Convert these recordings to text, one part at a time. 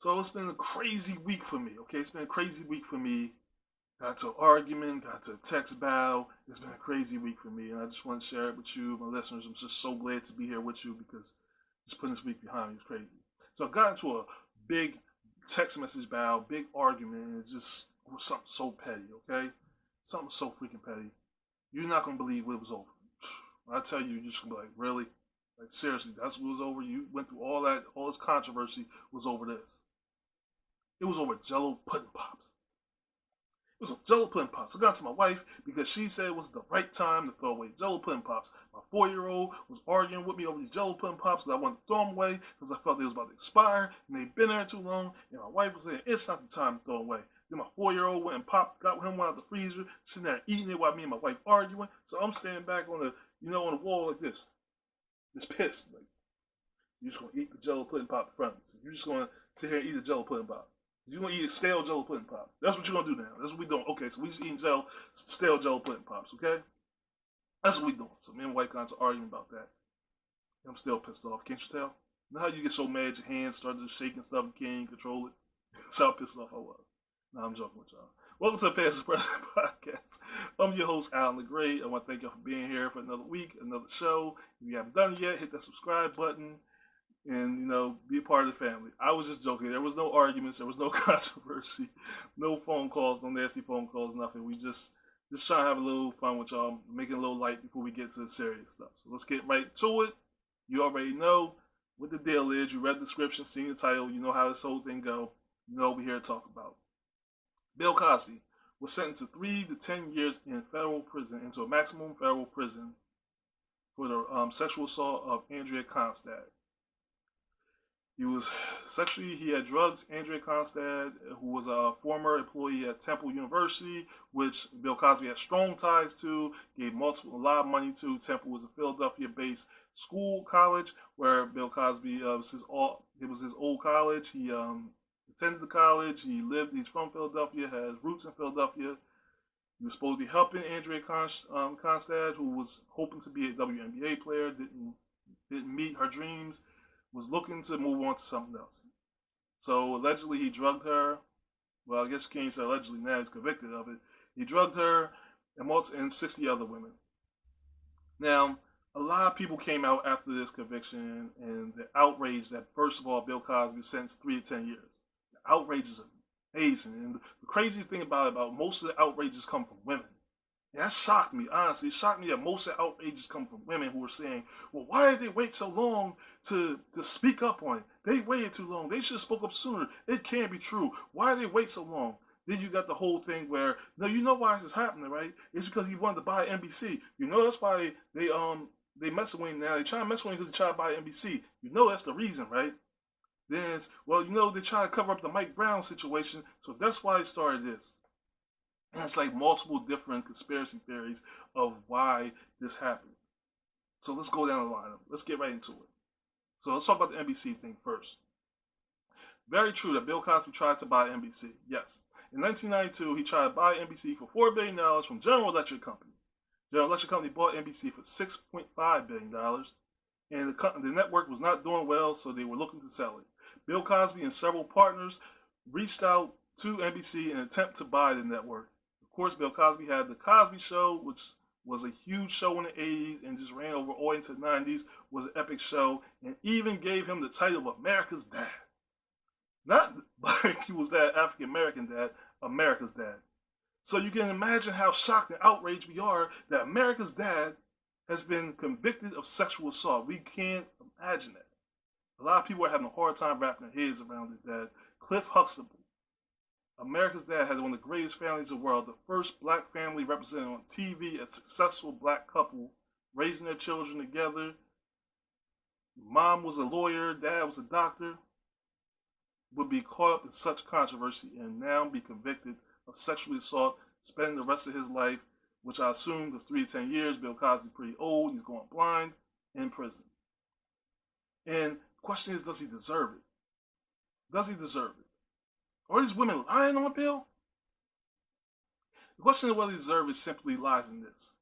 So it's been a crazy week for me, okay? It's been a crazy week for me. Got to an argument, got to a text battle. It's been a crazy week for me, and I just want to share it with you, my listeners. I'm just so glad to be here with you because just putting this week behind me is crazy. So I got into a big text message battle, big argument, and it just was something so petty, okay? Something so freaking petty. You're not going to believe what it was over. When I tell you, you're just going to be like, really? Like, seriously, that's what was over? You went through all that, all this controversy was over this. It was over Jello pudding pops. It was a Jello pudding pops. I got to my wife because she said it was the right time to throw away Jello pudding pops. My 4-year-old was arguing with me over these Jello pudding pops because I wanted to throw them away because I felt they was about to expire and they'd been there too long. And my wife was saying it's not the time to throw them away. Then my 4-year-old went and got him one out of the freezer, sitting there eating it while me and my wife arguing. So I'm standing back on on the wall like this, just pissed. Like, you're just gonna eat the Jello pudding pop in front of me. So you're just gonna sit here and eat the Jello pudding pop. You're gonna eat a stale Jello pudding pop. That's what you're gonna do now. That's what we doing. Okay, so we just eating stale Jello pudding pops. Okay, that's what we doing. So me and my wife got into arguing about that. And I'm still pissed off. Can't you tell? You know how you get so mad your hands started shaking stuff, you can't even control it. That's how pissed off I was. Nah, I'm joking with y'all. Welcome to the Past Present Podcast. I'm your host, Alan the Great. I want to thank y'all for being here for another week, another show. If you haven't done it yet, hit that subscribe button and, be a part of the family. I was just joking. There was no arguments. There was no controversy. No phone calls, no nasty phone calls, nothing. We just trying to have a little fun with y'all, making a little light before we get to the serious stuff. So let's get right to it. You already know what the deal is. You read the description, seen the title. You know how this whole thing go. You know what we're here to talk about. Bill Cosby was sentenced to 3 to 10 years in federal prison, into a maximum federal prison for the sexual assault of Andrea Constad. He had drugged Andrea Constad, who was a former employee at Temple University, which Bill Cosby had strong ties to, gave a lot of money to. Temple was a Philadelphia-based college, where Bill Cosby, it was his old college. He attended the college. He's from Philadelphia, has roots in Philadelphia. He was supposed to be helping Andrea Constad, who was hoping to be a WNBA player, didn't meet her dreams, was looking to move on to something else. So allegedly he drugged her. Well, I guess you can't say allegedly now, he's convicted of it. He drugged her and 60 other women. Now, a lot of people came out after this conviction and the outrage that, first of all, Bill Cosby was sentenced 3 to 10 years. The outrage is amazing. And the craziest thing about most of the outrages come from women. And that shocked me, honestly. It shocked me that most of the outrages come from women who were saying, well, why did they wait so long to speak up on it? They waited too long. They should have spoke up sooner. It can't be true. Why did they wait so long? Then you got the whole thing where, no, you know why this is happening, right? It's because he wanted to buy NBC. You know that's why they messing with him now. They trying to mess with him because he tried to buy NBC. You know that's the reason, right? Then it's, well, they try to cover up the Mike Brown situation, so that's why he started this. And it's like multiple different conspiracy theories of why this happened. So let's go down the line. Let's get right into it. So let's talk about the NBC thing first. Very true that Bill Cosby tried to buy NBC. Yes. In 1992, he tried to buy NBC for $4 billion from General Electric Company. General Electric Company bought NBC for $6.5 billion. And the network was not doing well, so they were looking to sell it. Bill Cosby and several partners reached out to NBC in an attempt to buy the network. Of course, Bill Cosby had The Cosby Show, which was a huge show in the 80s and just ran over all into the 90s, was an epic show, and even gave him the title of America's Dad. Not like he was that African-American dad, America's Dad. So you can imagine how shocked and outraged we are that America's Dad has been convicted of sexual assault. We can't imagine that. A lot of people are having a hard time wrapping their heads around it, that Cliff Huxtable, America's Dad, had one of the greatest families in the world, the first black family represented on TV, a successful black couple, raising their children together. Mom was a lawyer, dad was a doctor, would be caught up in such controversy and now be convicted of sexual assault, spending the rest of his life, which I assume is 3 to 10 years. Bill Cosby pretty old, he's going blind, in prison. And the question is, does he deserve it? Does he deserve it? Are these women lying on Bill? The question of whether he deserves it simply lies in this.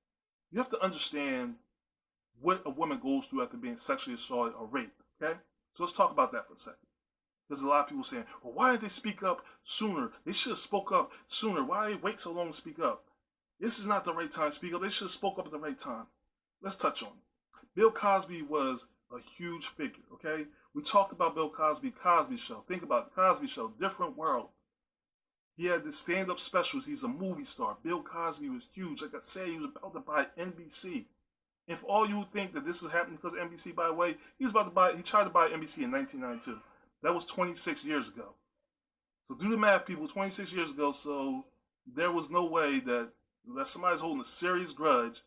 You have to understand what a woman goes through after being sexually assaulted or raped, okay? So let's talk about that for a second. There's a lot of people saying, well, why didn't they speak up sooner? They should have spoke up sooner. Why did they wait so long to speak up? This is not the right time to speak up. They should have spoke up at the right time. Let's touch on it. Bill Cosby was a huge figure, okay? We talked about Bill Cosby, Cosby Show. Think about it, Cosby Show, different world. He had this stand-up specials. He's a movie star. Bill Cosby was huge. Like I said, he was about to buy NBC. And for all you think that this is happening because of NBC, by the way, he tried to buy NBC in 1992. That was 26 years ago. So do the math, people, 26 years ago. So there was no way that unless somebody's holding a serious grudge,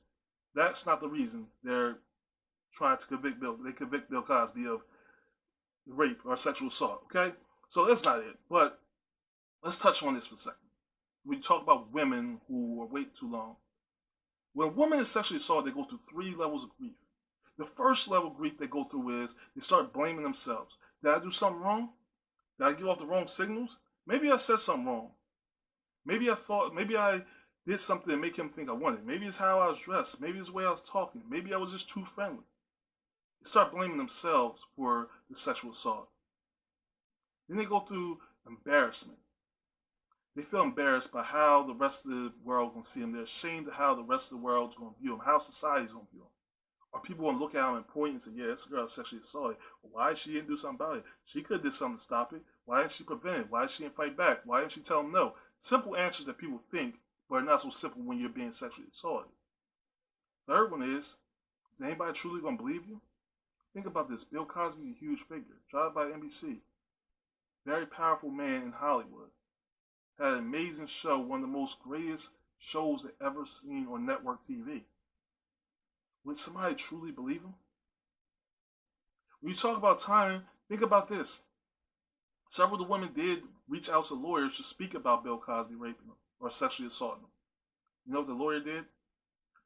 that's not the reason they're trying to convict Bill. They convict Bill Cosby of rape or sexual assault, okay? So that's not it. But let's touch on this for a second. We talk about women who are waiting too long. When a woman is sexually assaulted, they go through 3 levels of grief. The first level of grief they go through is they start blaming themselves. Did I do something wrong? Did I give off the wrong signals? Maybe I said something wrong. Maybe I did something to make him think I wanted. Maybe it's how I was dressed. Maybe it's the way I was talking. Maybe I was just too friendly. They start blaming themselves for the sexual assault. Then they go through embarrassment. They feel embarrassed by how the rest of the world is going to see them. They're ashamed of how the rest of the world is going to view them, how society is going to view them. Are people going to look at them and point and say, yeah, this girl is sexually assaulted. Why she didn't do something about it? She could have did something to stop it. Why didn't she prevent it? Why didn't she didn't fight back? Why didn't she tell them no? Simple answers that people think, but are not so simple when you're being sexually assaulted. Third one is anybody truly going to believe you? Think about this. Bill Cosby's a huge figure. Tried by NBC. Very powerful man in Hollywood. Had an amazing show, one of the most greatest shows that ever seen on network TV. Would somebody truly believe him? When you talk about timing, think about this. Several of the women did reach out to lawyers to speak about Bill Cosby raping them or sexually assaulting them. You know what the lawyer did?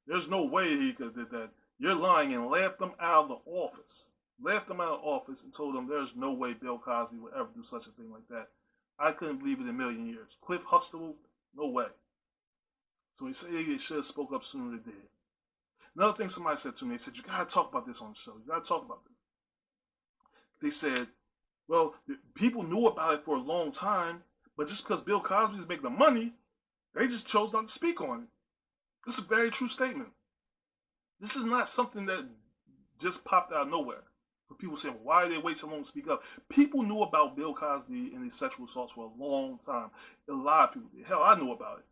There's no way he could have did that. You're lying, and laughed them out of the office. Laughed them out of the office and told them there's no way Bill Cosby would ever do such a thing like that. I couldn't believe it in a million years. Cliff Huxtable, no way. So he said they should have spoke up sooner than they did. Another thing somebody said to me, they said, you got to talk about this on the show. You got to talk about this. They said, well, people knew about it for a long time, but just because Bill Cosby is making the money, they just chose not to speak on it. This is a very true statement. This is not something that just popped out of nowhere. For people saying, well, why did they wait so long to speak up? People knew about Bill Cosby and his sexual assaults for a long time. A lot of people did. Hell, I knew about it.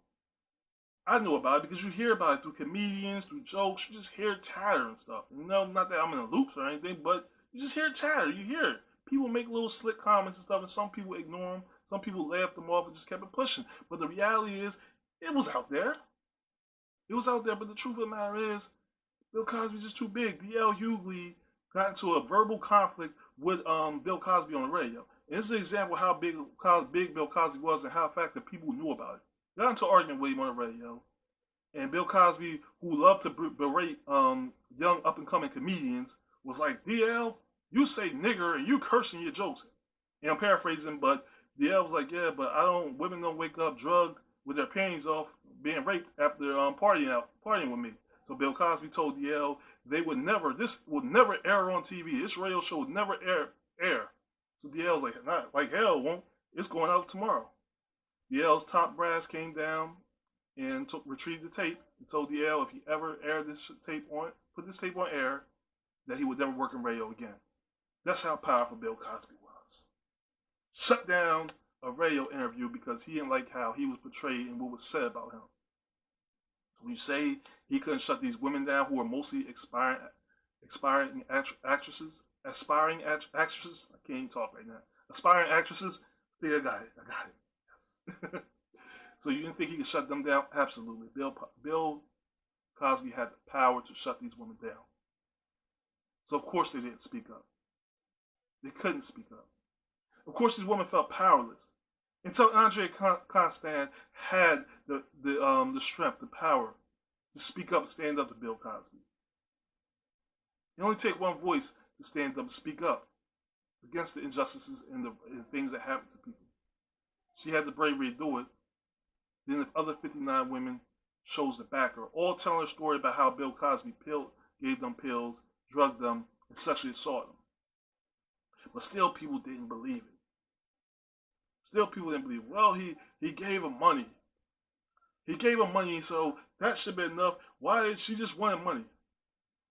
I knew about it because you hear about it through comedians, through jokes. You just hear chatter and stuff. You know, not that I'm in the loops or anything, but you just hear chatter. You hear it. People make little slick comments and stuff, and some people ignore them. Some people laughed them off and just kept it pushing. But the reality is, it was out there. It was out there, but the truth of the matter is, Bill Cosby's just too big. D.L. Hughley got into a verbal conflict with Bill Cosby on the radio. And this is an example of how big Bill Cosby was and how the fact that people knew about it. Got into an argument with him on the radio. And Bill Cosby, who loved to berate young up-and-coming comedians, was like, DL, you say nigger and you cursing your jokes. And I'm paraphrasing, but DL was like, yeah, but women don't wake up drugged with their panties off being raped after partying with me. So Bill Cosby told DL this would never air on TV. This radio show would never air. So DL's like, not like hell it won't. It's going out tomorrow. DL's top brass came down and retrieved the tape and told DL if he ever aired this tape on, put this tape on air, that he would never work in radio again. That's how powerful Bill Cosby was. Shut down a radio interview because he didn't like how he was portrayed and what was said about him. So you say he couldn't shut these women down who are mostly aspiring actresses. I can't even talk right now. Aspiring actresses. I think I got it. Yes. So you didn't think he could shut them down? Absolutely. Bill Cosby had the power to shut these women down. So of course they didn't speak up. They couldn't speak up. Of course these women felt powerless. Until Andrea Constand had the strength, the power to speak up and stand up to Bill Cosby. It only takes one voice to stand up and speak up against the injustices and things that happen to people. She had the bravery to do it. Then the other 59 women chose to back her, all telling a story about how Bill Cosby gave them pills, drugged them, and sexually assaulted them. But still, people didn't believe it. Still, people didn't believe. Well, he gave him money. He gave him money, so that should be enough. Why did she just wanted money?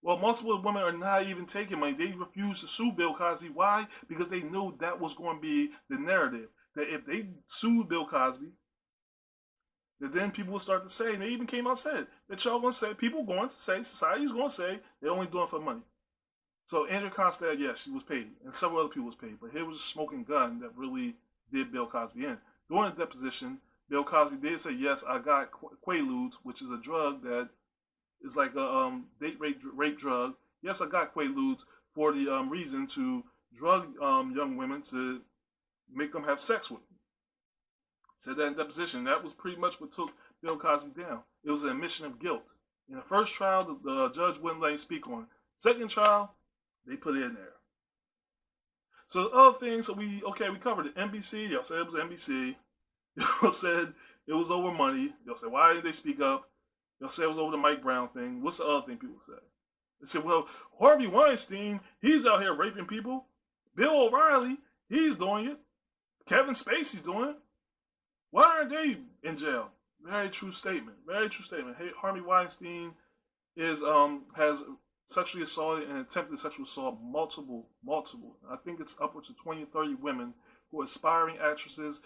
Well, multiple women are not even taking money. They refused to sue Bill Cosby. Why? Because they knew that was going to be the narrative. That if they sued Bill Cosby, that then people would start to say, and they even came out and said, that y'all going to say, people going to say, society's going to say, they're only doing it for money. So Andrea Constad, yes, she was paid, and several other people was paid, but here was a smoking gun that really did Bill Cosby in. During the deposition, Bill Cosby did say, yes, I got Quaaludes, which is a drug that is like a date rape drug. Yes, I got Quaaludes for the reason to drug young women to make them have sex with them. Said that in deposition. That was pretty much what took Bill Cosby down. It was an admission of guilt. In the first trial, the judge wouldn't let him speak on it. Second trial, they put it in there. So the other things, so we covered it. NBC, y'all said it was NBC. Y'all said it was over money. Y'all said, why didn't they speak up? Y'all said it was over the Mike Brown thing. What's the other thing people said? They said, well, Harvey Weinstein, he's out here raping people. Bill O'Reilly, he's doing it. Kevin Spacey's doing it. Why aren't they in jail? Very true statement. Very true statement. Hey, Harvey Weinstein has sexually assaulted and attempted sexual assault multiple. I think it's upwards of 20 or 30 women who are aspiring actresses,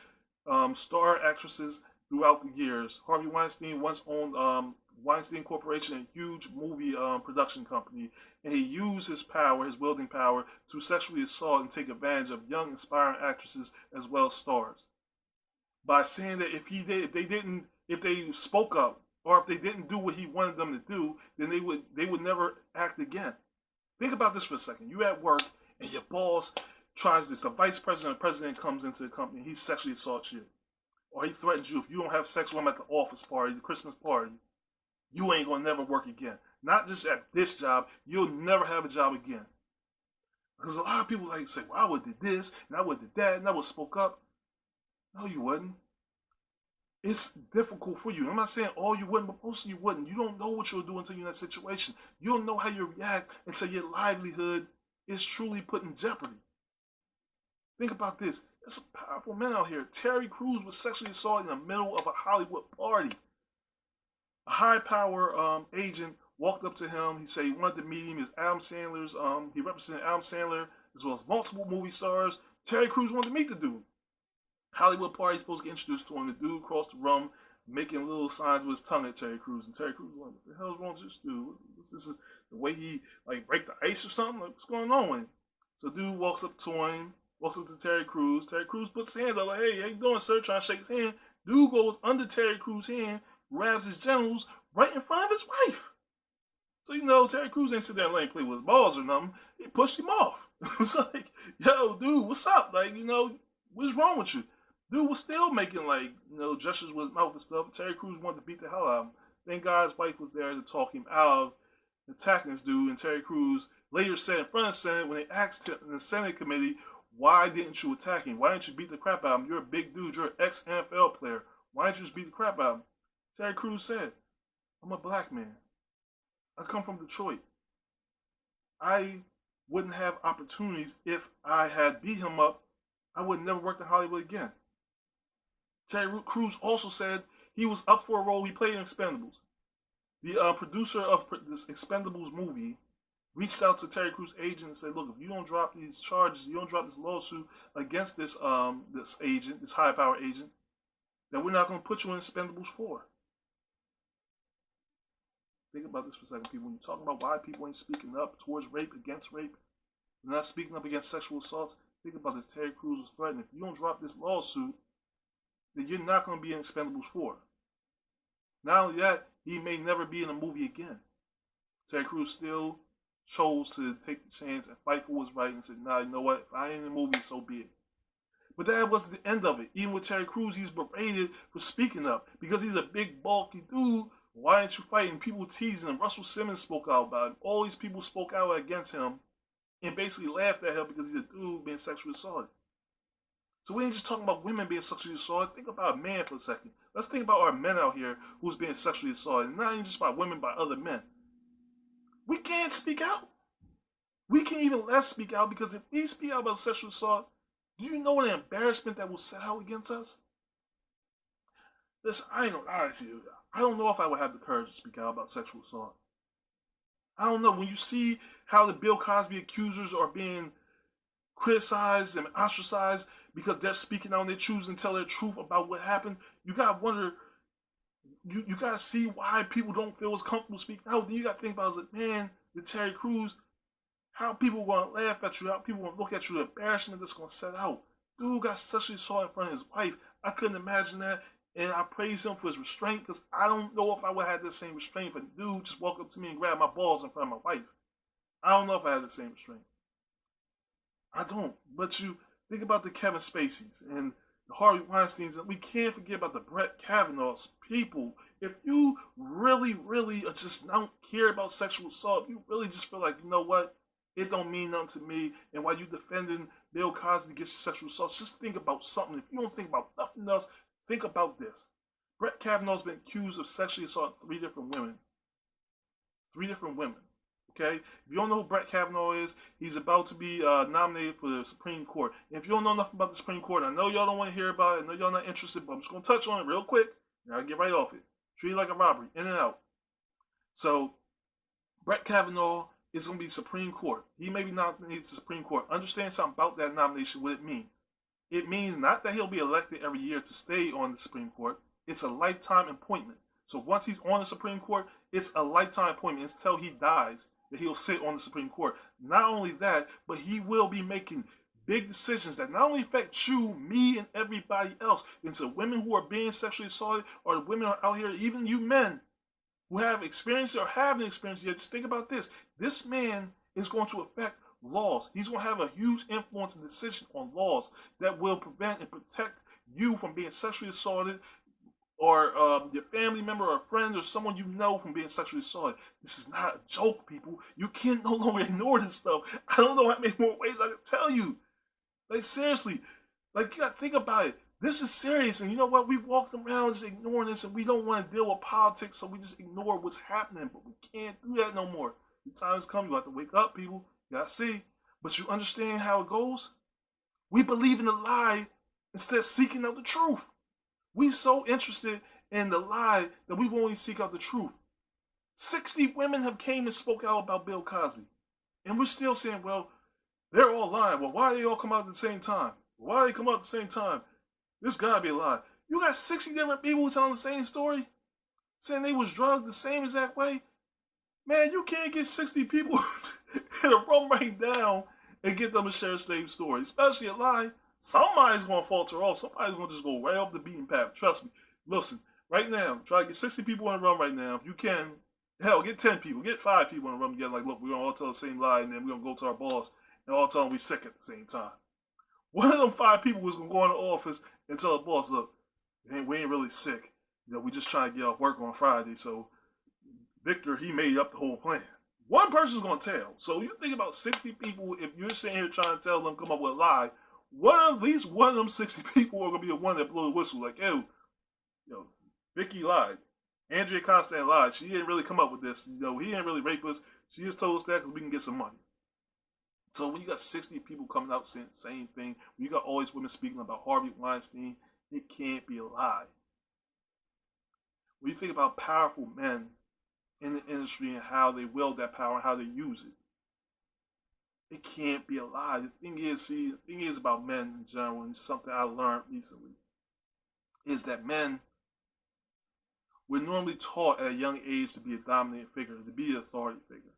star actresses throughout the years. Harvey Weinstein once owned Weinstein Corporation, a huge movie production company, and he used his power, his wielding power, to sexually assault and take advantage of young aspiring actresses as well as stars. By saying that if they spoke up, or if they didn't do what he wanted them to do, then they would never act again. Think about this for a second. You at work and your boss tries this. The vice president or president comes into the company, he sexually assaults you. Or he threatens you, if you don't have sex with him at the office party, the Christmas party, you ain't gonna never work again. Not just at this job, you'll never have a job again. Because a lot of people like say, well, I would have did this, and I would have did that, and I would have spoke up. No, you wouldn't. It's difficult for you. I'm not saying all you wouldn't, but most of you wouldn't. You don't know what you'll do until you're in that situation. You don't know how you react until your livelihood is truly put in jeopardy. Think about this. There's some powerful men out here. Terry Crews was sexually assaulted in the middle of a Hollywood party. A high-power agent walked up to him. He said he wanted to meet him. He represented Adam Sandler as well as multiple movie stars. Terry Crews wanted to meet the dude. Hollywood party, supposed to get introduced to him. The dude crossed the room, making little signs with his tongue at Terry Crews. And Terry Crews was like, what the hell is wrong with this dude? This is the way he break the ice or something? Like, what's going on with him? So dude walks up to him, walks up to Terry Crews. Terry Crews puts his hand up like, hey, how you doing, sir? Trying to shake his hand. Dude goes under Terry Crews' hand, grabs his genitals right in front of his wife. So, Terry Crews ain't sit there and let him play with his balls or nothing. He pushed him off. It's like, yo, dude, what's up? What's wrong with you? Dude was still making, gestures with his mouth and stuff. Terry Crews wanted to beat the hell out of him. Thank God his wife was there to talk him out of attacking this dude. And Terry Crews later said in front of the Senate, when they asked him in the Senate committee, why didn't you attack him? Why didn't you beat the crap out of him? You're a big dude. You're an ex-NFL player. Why didn't you just beat the crap out of him? Terry Crews said, I'm a black man. I come from Detroit. I wouldn't have opportunities if I had beat him up. I would never work in Hollywood again. Terry Crews also said he was up for a role. He played in Expendables. The producer of this Expendables movie reached out to Terry Crews' agent and said, look, if you don't drop these charges, you don't drop this lawsuit against this agent, this high-power agent, then we're not going to put you in Expendables 4. Think about this for a second, people. When you're talking about why people ain't speaking up towards rape, against rape, they're not speaking up against sexual assaults, think about this. Terry Crews was threatening. If you don't drop this lawsuit, then you're not going to be in Expendables 4. Not only that, he may never be in a movie again. Terry Crews still chose to take the chance and fight for what's right and said, nah, you know what? If I ain't in the movie, so be it. But that wasn't the end of it. Even with Terry Crews, he's berated for speaking up. Because he's a big, bulky dude, why aren't you fighting? People teasing him. Russell Simmons spoke out about him. All these people spoke out against him and basically laughed at him because he's a dude being sexually assaulted. So we ain't just talking about women being sexually assaulted. Think about a man for a second. Let's think about our men out here who's being sexually assaulted. Not even just by women, by other men. We can't speak out. We can't even let speak out because if we speak out about sexual assault, Do you know the embarrassment that will set out against us? Listen, I ain't gonna lie to you. I don't know if I would have the courage to speak out about sexual assault. I don't know. When you see how the Bill Cosby accusers are being criticized and ostracized because they're speaking out and they choose to tell their truth about what happened, you gotta wonder, you gotta see why people don't feel as comfortable speaking out. Then you gotta think about, like, man, the Terry Crews, how people gonna laugh at you, how people gonna look at you, the embarrassment that's gonna set out. Dude got sexually assaulted in front of his wife. I couldn't imagine that. And I praise him for his restraint, because I don't know if I would have the same restraint if a dude just walked up to me and grabbed my balls in front of my wife. I don't know if I had the same restraint. I don't. But you think about the Kevin Spaceys and the Harvey Weinsteins, and we can't forget about the Brett Kavanaugh's. People, if you really, really just don't care about sexual assault, you really just feel like, you know what, it don't mean nothing to me, and while you defending Bill Cosby against sexual assault, just think about something. If you don't think about nothing else, think about this. Brett Kavanaugh's been accused of sexually assaulting 3 different women. 3 different women. Okay? If you don't know who Brett Kavanaugh is, he's about to be nominated for the Supreme Court. And if you don't know nothing about the Supreme Court, I know y'all don't want to hear about it, I know y'all not interested, but I'm just going to touch on it real quick, and I'll get right off it. Treat it like a robbery, in and out. So, Brett Kavanaugh is going to be Supreme Court. He may be nominated to the Supreme Court. Understand something about that nomination, what it means. It means not that he'll be elected every year to stay on the Supreme Court. It's a lifetime appointment. So once he's on the Supreme Court, it's a lifetime appointment until he dies that he'll sit on the Supreme Court. Not only that, but he will be making big decisions that not only affect you, me, and everybody else. And so women who are being sexually assaulted, or the women who are out here, even you men who have experienced or haven't experienced yet, just think about this. This man is going to affect laws. He's going to have a huge influence and decision on laws that will prevent and protect you from being sexually assaulted, or your family member or a friend or someone you know from being sexually assaulted. This is not a joke, people. You can no longer ignore this stuff. I don't know how many more ways I can tell you. Like, seriously, like, you got to think about it. This is serious, and you know what? We walked around just ignoring this, and we don't want to deal with politics, so we just ignore what's happening, but we can't do that no more. The time has come. You have to wake up, people. You got to see. But you understand how it goes? We believe in the lie instead of seeking out the truth. We so interested in the lie that we won't even seek out the truth. 60 women have came and spoke out about Bill Cosby. And we're still saying, well, they're all lying. Well, why do they all come out at the same time? Why do they come out at the same time? This gotta be a lie. You got 60 different people telling the same story? Saying they was drugged the same exact way? Man, you can't get 60 people in a room right now and get them to share the same story. Especially a lie. Somebody's going to falter off. Somebody's going to just go right off the beaten path. Trust me. Listen, right now, try to get 60 people in a room right now. If you can, hell, get 10 people. Get 5 people in a room together. Like, look, we're going to all tell the same lie, and then we're going to go to our boss and all tell them we're sick at the same time. One of them 5 people was going to go in the office and tell the boss, look, we ain't really sick. You know, we just trying to get off work on Friday. So Victor, he made up the whole plan. One person's going to tell. So you think about 60 people, if you're sitting here trying to tell them, come up with a lie, at least one of them 60 people are going to be the one that blow the whistle. Like, ew, Vicky lied. Andrea Constand lied. She didn't really come up with this. He didn't really rape us. She just told us that because we can get some money. So when you got 60 people coming out saying the same thing, when you got all these women speaking about Harvey Weinstein, it can't be a lie. When you think about powerful men in the industry and how they wield that power and how they use it, it can't be a lie. The thing is about men in general, and it's something I learned recently, is that men, we're normally taught at a young age to be a dominant figure, to be an authority figure.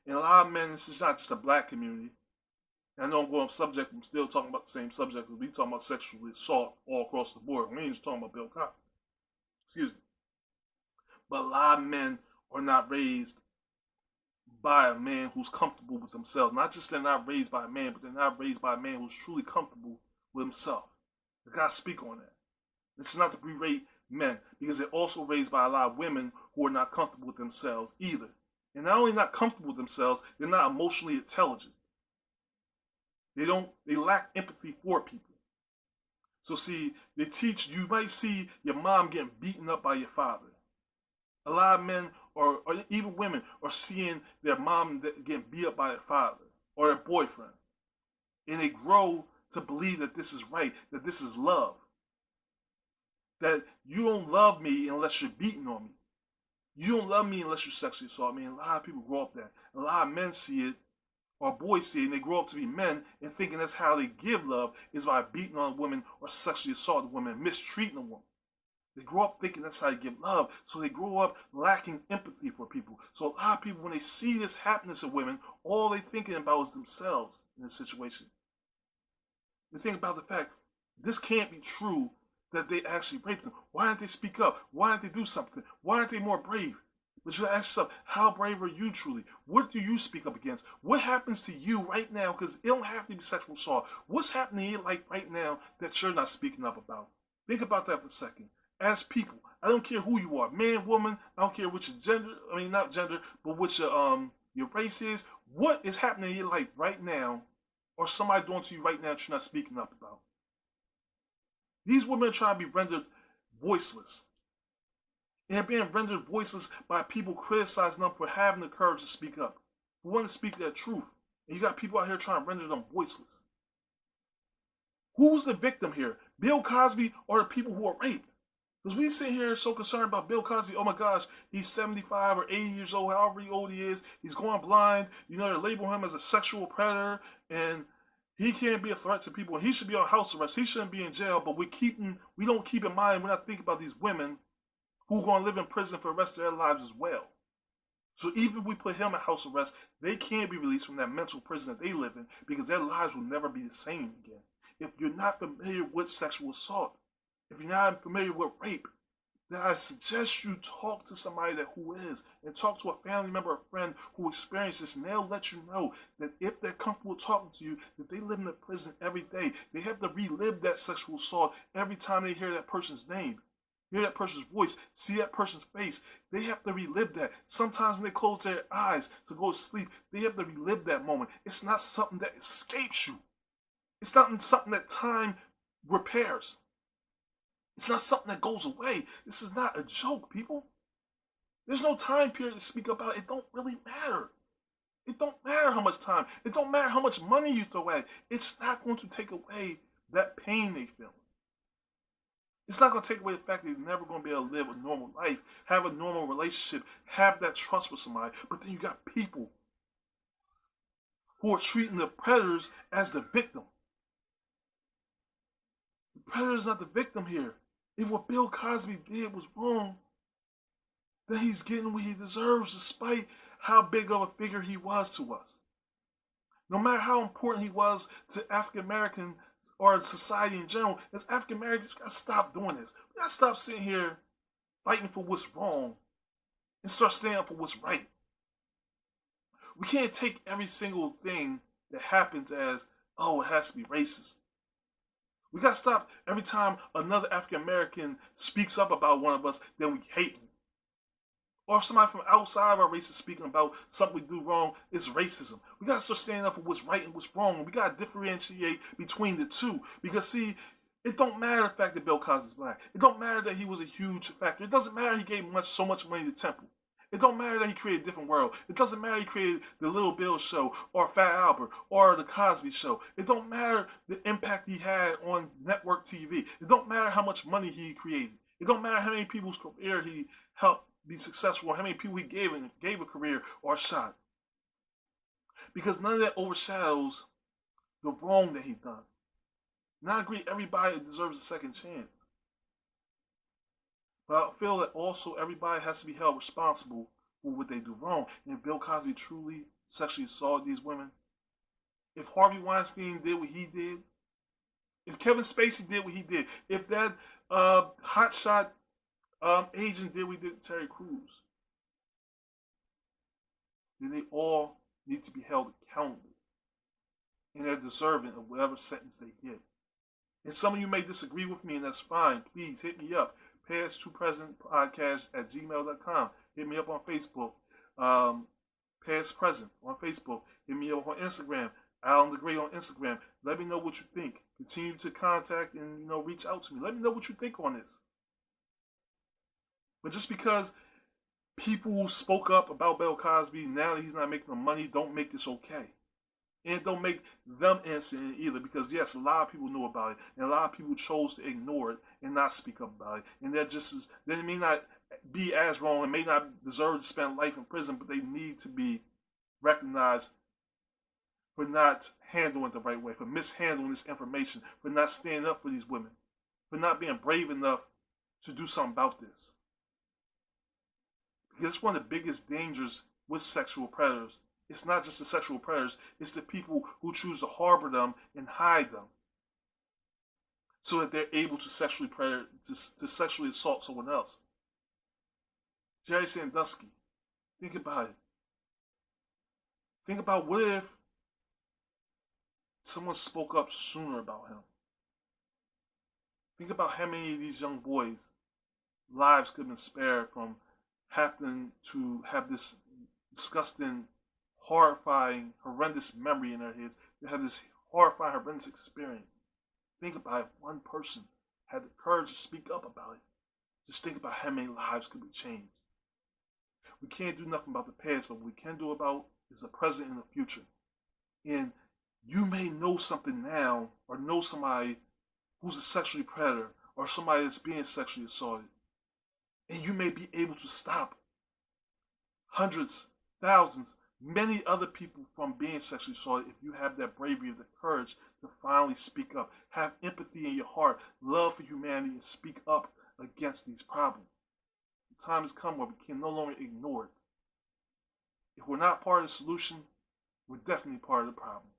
And a lot of men, this is not just a black community. And I know I'm going off subject, I'm still talking about the same subject, because we talking about sexual assault all across the board. We ain't just talking about Bill Cosby. Excuse me. But a lot of men are not raised by a man who's comfortable with themselves. Not just they're not raised by a man, but they're not raised by a man who's truly comfortable with himself. I gotta speak on that. This is not to berate men, because they're also raised by a lot of women who are not comfortable with themselves either. And not only not comfortable with themselves, they're not emotionally intelligent. They lack empathy for people. So see, you might see your mom getting beaten up by your father. A lot of men, or even women, are seeing their mom getting beat up by their father or their boyfriend. And they grow to believe that this is right, that this is love. That you don't love me unless you're beating on me. You don't love me unless you sexually assault me. And a lot of people grow up that. A lot of men see it, or boys see it, and they grow up to be men and thinking that's how they give love is by beating on women or sexually assaulting women, mistreating a woman. They grow up thinking that's how they give love, so they grow up lacking empathy for people. So a lot of people, when they see this happening to women, all they're thinking about is themselves in this situation. They think about the fact, this can't be true that they actually raped them. Why didn't they speak up? Why didn't they do something? Why aren't they more brave? But you ask yourself, how brave are you truly? What do you speak up against? What happens to you right now? Because it don't have to be sexual assault. What's happening in your life right now that you're not speaking up about? Think about that for a second. As people, I don't care who you are, man, woman, I don't care what your gender, I mean not gender, but what your race is. What is happening in your life right now, or somebody doing to you right now that you're not speaking up about? These women are trying to be rendered voiceless. And they're being rendered voiceless by people criticizing them for having the courage to speak up, for wanting to speak their truth. And you got people out here trying to render them voiceless. Who's the victim here? Bill Cosby or the people who are raped? Because we sit here so concerned about Bill Cosby. Oh my gosh, he's 75 or 80 years old, however old he is. He's going blind. You know, they're labeling him as a sexual predator. And he can't be a threat to people. He should be on house arrest. He shouldn't be in jail. But we don't keep in mind, we're not thinking about these women who are going to live in prison for the rest of their lives as well. So even if we put him in house arrest, they can't be released from that mental prison that they live in because their lives will never be the same again. If you're not familiar with sexual assault, if you're not familiar with rape, then I suggest you talk to somebody who is, and talk to a family member or friend who experienced this, and they'll let you know that if they're comfortable talking to you, that they live in a prison every day. They have to relive that sexual assault every time they hear that person's name, hear that person's voice, see that person's face. They have to relive that. Sometimes when they close their eyes to go to sleep, they have to relive that moment. It's not something that escapes you. It's not something that time repairs. It's not something that goes away. This is not a joke, people. There's no time period to speak about. It don't really matter. It don't matter how much time. It don't matter how much money you throw at it. It's not going to take away that pain they feel. It's not going to take away the fact that they're never going to be able to live a normal life, have a normal relationship, have that trust with somebody. But then you got people who are treating the predators as the victim. The predator is not the victim here. If what Bill Cosby did was wrong, then he's getting what he deserves despite how big of a figure he was to us. No matter how important he was to African Americans or society in general, as African Americans, we gotta stop doing this. We gotta stop sitting here fighting for what's wrong and start standing up for what's right. We can't take every single thing that happens as, oh, it has to be racist. We gotta stop every time another African American speaks up about one of us, then we hate him. Or if somebody from outside of our race is speaking about something we do wrong, it's racism. We gotta start standing up for what's right and what's wrong. And we gotta differentiate between the two. Because see, it don't matter the fact that Bill Cosby's black. It don't matter that he was a huge factor. It doesn't matter he gave so much money to Temple. It don't matter that he created a different world. It doesn't matter he created the Little Bill Show or Fat Albert or the Cosby Show. It don't matter the impact he had on network TV. It don't matter how much money he created. It don't matter how many people's career he helped be successful or how many people he gave a career or a shot. Because none of that overshadows the wrong that he done. And I agree, everybody deserves a second chance. But I feel that also everybody has to be held responsible for what they do wrong. And if Bill Cosby truly sexually assaulted these women, if Harvey Weinstein did what he did, if Kevin Spacey did what he did, if that hotshot agent did what he did to Terry Crews, then they all need to be held accountable. And they're deserving of whatever sentence they get. And some of you may disagree with me, and that's fine. Please hit me up. past2presentpodcast@gmail.com. Hit me up on Facebook. Past Present on Facebook. Hit me up on Instagram. Alan the Great on Instagram. Let me know what you think. Continue to contact and reach out to me. Let me know what you think on this. But just because people spoke up about Bill Cosby now that he's not making the money, don't make this okay. And it don't make them innocent either, because yes, a lot of people knew about it, and a lot of people chose to ignore it and not speak up about it. And they're just as, they may not be as wrong and may not deserve to spend life in prison, but they need to be recognized for not handling it the right way, for mishandling this information, for not standing up for these women, for not being brave enough to do something about this. Because it's one of the biggest dangers with sexual predators. It's not just the sexual predators, it's the people who choose to harbor them and hide them so that they're able to sexually sexually assault someone else. Jerry Sandusky, think about it. Think about what if someone spoke up sooner about him. Think about how many of these young boys' lives could have been spared from having to have this disgusting, horrifying, horrendous memory in their heads. They have this horrifying, horrendous experience. Think about if one person had the courage to speak up about it. Just think about how many lives could be changed. We can't do nothing about the past, but what we can do about is the present and the future. And you may know something now, or know somebody who's a sexually predator, or somebody that's being sexually assaulted. And you may be able to stop hundreds, thousands, many other people from being sexually assaulted if you have that bravery, the courage to finally speak up. Have empathy in your heart, love for humanity, and speak up against these problems. The time has come where we can no longer ignore it. If we're not part of the solution, we're definitely part of the problem.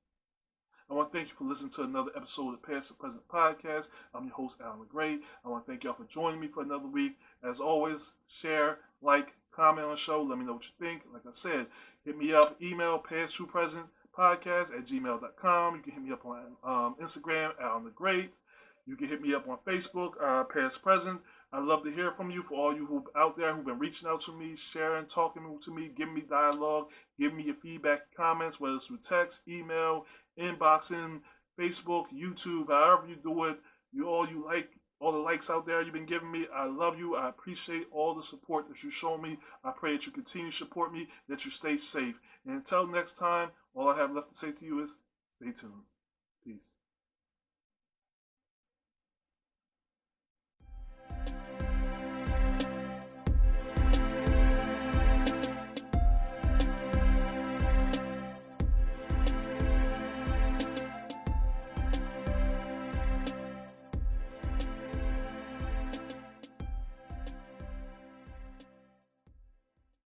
I want to thank you for listening to another episode of the Past to Present podcast. I'm your host, Alan the Great. I want to thank y'all for joining me for another week. As always, share, like, comment on the show. Let me know what you think. Like I said, hit me up, email, pasttopresentpodcast@gmail.com. You can hit me up on Instagram, Alan the Great. You can hit me up on Facebook, Past Present. I'd love to hear from you. For all you who out there who've been reaching out to me, sharing, talking to me, giving me dialogue, giving me your feedback, comments, whether it's through text, email, inboxing, Facebook, YouTube, however you do it. All the likes out there you've been giving me. I love you. I appreciate all the support that you show me. I pray that you continue to support me, that you stay safe. And until next time, all I have left to say to you is stay tuned. Peace.